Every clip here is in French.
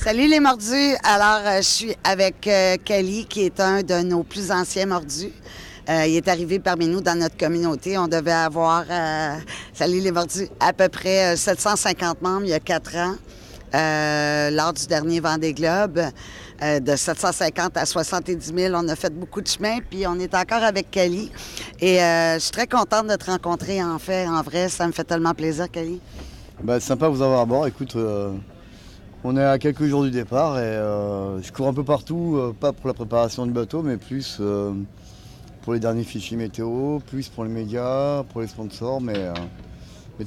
Salut les mordus. Alors, je suis avec Kelly, qui est un de nos plus anciens mordus. Il est arrivé parmi nous dans notre communauté. On devait avoir, salut les mordus, à peu près 750 membres il y a 4 ans, lors du dernier Vendée Globe. De 750 à 70 000, on a fait beaucoup de chemin, puis on est encore avec Kelly. Et je suis très contente de te rencontrer, en fait, en vrai. Ça me fait tellement plaisir, Kelly. C'est sympa de vous avoir à bord. Écoute, on est à quelques jours du départ et je cours un peu partout, pas pour la préparation du bateau, mais plus pour les derniers fichiers météo, plus pour les médias, pour les sponsors, mais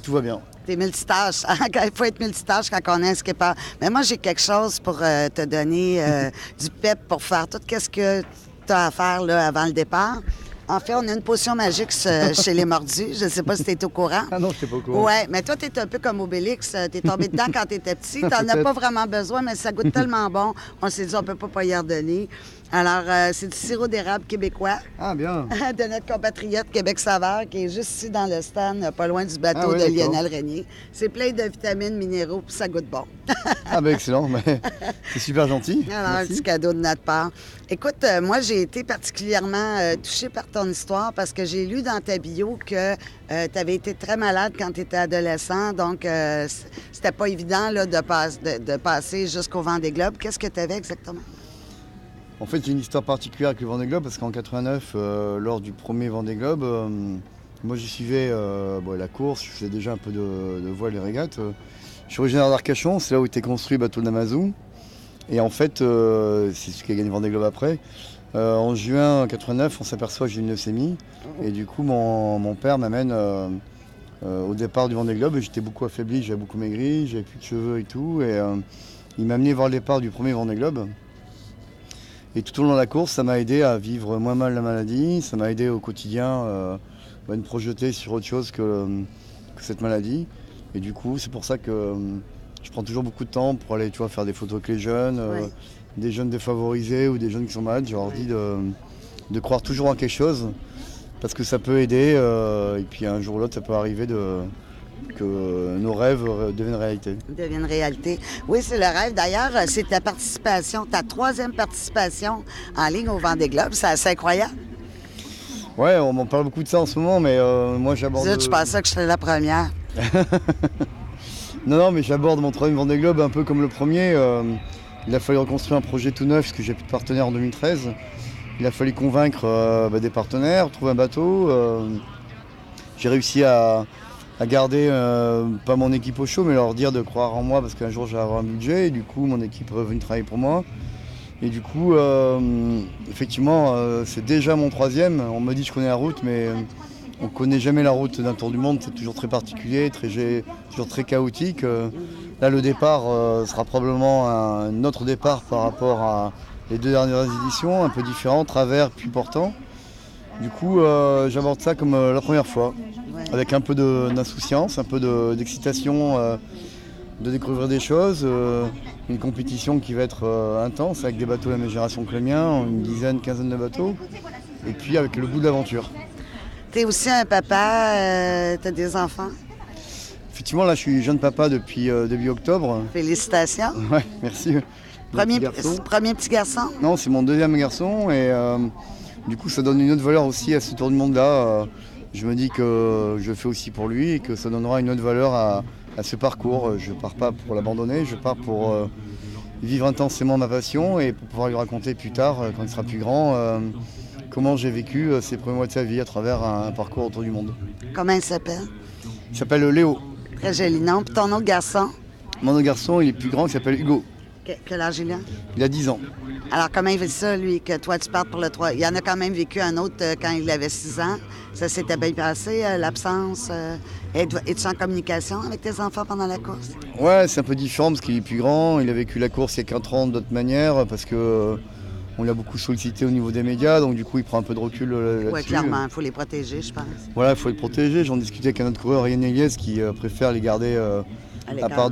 tout va bien. T'es multitâche. Il faut être multitâche quand on est un skipper. Mais moi, j'ai quelque chose pour te donner du pep pour faire tout ce que tu as à faire là, avant le départ. En fait, on a une potion magique chez les mordus. Je ne sais pas si tu es au courant. Ah non, je n'étais pas au courant. Oui, mais toi, tu es un peu comme Obélix. Tu es tombé dedans quand tu étais petit. Tu n'en as pas vraiment besoin, mais ça goûte tellement bon. On s'est dit, on ne peut pas y redonner. Alors, c'est du sirop d'érable québécois. Ah, bien. De notre compatriote Québec Saveur, qui est juste ici dans le stand, pas loin du bateau de Lionel Régnier. C'est plein de vitamines, minéraux, puis ça goûte bon. Ah, excellent. C'est super gentil. Alors, merci. un petit cadeau de notre part. Écoute, moi, j'ai été particulièrement touchée par ton histoire parce que j'ai lu dans ta bio que tu avais été très malade quand tu étais adolescent. Donc, c'était pas évident là, de passer jusqu'au Vendée Globe. Qu'est-ce que tu avais exactement? En fait, j'ai une histoire particulière avec le Vendée Globe parce qu'en 89, lors du premier Vendée Globe, moi j'y suivais la course, je faisais déjà un peu de voile et régate. Je suis originaire d'Arcachon, c'est là où était construit le bateau de Namazou. Et en fait, c'est celui qui a gagné le Vendée Globe après. En juin 89, on s'aperçoit que j'ai une leucémie. Et du coup, mon père m'amène au départ du Vendée Globe. J'étais beaucoup affaibli, j'avais beaucoup maigri, j'avais plus de cheveux et tout. Et il m'a amené voir le départ du premier Vendée Globe. Et tout au long de la course, ça m'a aidé à vivre moins mal la maladie, ça m'a aidé au quotidien à me projeter sur autre chose que cette maladie. Et du coup, c'est pour ça que je prends toujours beaucoup de temps pour aller faire des photos avec les jeunes, des jeunes défavorisés ou des jeunes qui sont malades. Je leur dis de croire toujours en quelque chose parce que ça peut aider et puis un jour ou l'autre, ça peut arriver que nos rêves deviennent réalité. Oui, c'est le rêve. D'ailleurs, c'est ta participation, ta 3e participation en ligne au Vendée Globe. C'est assez incroyable. Oui, on m'en parle beaucoup de ça en ce moment, mais moi j'aborde... Je pensais que je serais la première. Non, mais j'aborde mon 3e Vendée Globe un peu comme le premier. Il a fallu reconstruire un projet tout neuf, parce que j'ai plus de partenaires en 2013. Il a fallu convaincre des partenaires, trouver un bateau. J'ai réussi à garder, pas mon équipe au chaud, mais leur dire de croire en moi parce qu'un jour j'allais avoir un budget et du coup mon équipe est revenue travailler pour moi. Et du coup, effectivement, c'est déjà mon 3e. On me dit que je connais la route, mais on ne connaît jamais la route d'un tour du monde. C'est toujours très particulier, toujours très chaotique. Là, le départ sera probablement un autre départ par rapport à les 2 dernières éditions, un peu différent, travers puis portant. Du coup, j'aborde ça comme la première fois. Avec un peu d'insouciance, un peu d'excitation, de découvrir des choses, une compétition qui va être intense avec des bateaux de la même génération que le mien, une dizaine, quinzaine de bateaux, et puis avec le goût de l'aventure. Tu es aussi un papa, tu as des enfants? Effectivement, là je suis jeune papa depuis début octobre. Félicitations. Ouais, merci. Premier petit garçon? Non, c'est mon 2e garçon et du coup ça donne une autre valeur aussi à ce tour du monde-là. Je me dis que je le fais aussi pour lui et que ça donnera une autre valeur à ce parcours. Je ne pars pas pour l'abandonner, je pars pour vivre intensément ma passion et pour pouvoir lui raconter plus tard, quand il sera plus grand, comment j'ai vécu ces premiers mois de sa vie à travers un parcours autour du monde. Comment il s'appelle? Il s'appelle Léo. Très joli nom. Puis ton autre garçon? Mon autre garçon, il est plus grand, il s'appelle Hugo. Quel âge il a? Il a 10 ans. Alors, comment il vit ça, lui, que toi, tu partes pour le 3? Il en a quand même vécu un autre quand il avait 6 ans. Ça s'était bien passé, l'absence. Es-tu en communication avec tes enfants pendant la course? Ouais, c'est un peu différent parce qu'il est plus grand. Il a vécu la course il y a 4 ans d'autre manière parce que on l'a beaucoup sollicité au niveau des médias. Donc, du coup, il prend un peu de recul là-dessus. Oui, clairement. Il faut les protéger, je pense. Voilà, il faut les protéger. J'en discutais avec un autre coureur, Yann Eliès, qui préfère les garder à l'écart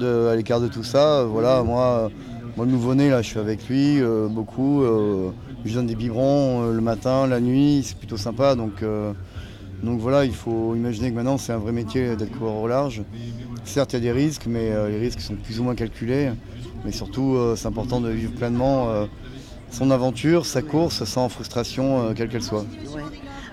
de tout ça. Voilà, moi, le nouveau-né, là, je suis avec lui beaucoup. Je lui donne des biberons le matin, la nuit. C'est plutôt sympa. Donc voilà, il faut imaginer que maintenant, c'est un vrai métier d'être coureur au large. Certes, il y a des risques, mais les risques sont plus ou moins calculés. Mais surtout, c'est important de vivre pleinement son aventure, sa course, sans frustration, quelle qu'elle soit. Oui.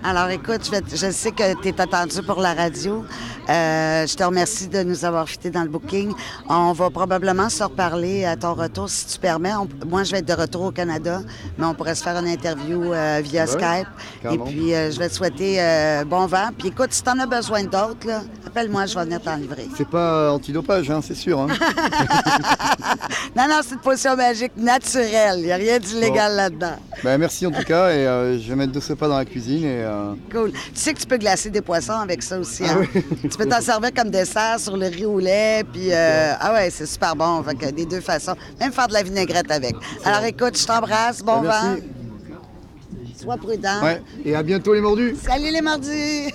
Alors, écoute, je sais que tu es attendu pour la radio. Je te remercie de nous avoir fité dans le booking. On va probablement se reparler à ton retour, si tu permets. Moi, je vais être de retour au Canada, mais on pourrait se faire une interview via Skype. Carrément. Et puis, je vais te souhaiter bon vent. Puis, écoute, si tu en as besoin d'autres, là, appelle-moi, je vais venir t'en livrer. C'est pas antidopage, hein, c'est sûr. Hein. Non, c'est une potion magique naturelle. Il n'y a rien d'illégal là-dedans. Ben, merci en tout cas. Et je vais mettre 2 sopas dans la cuisine. Et, Cool. Tu sais que tu peux glacer des poissons avec ça aussi. Ah Hein? oui. Tu peux t'en servir comme dessert sur le riz au lait. Puis, ah ouais, c'est super bon. Fait que des 2 façons. Même faire de la vinaigrette avec. Alors écoute, je t'embrasse. Bon vent. merci. Sois prudent. Ouais. Et à bientôt les mordus. Salut les mordus!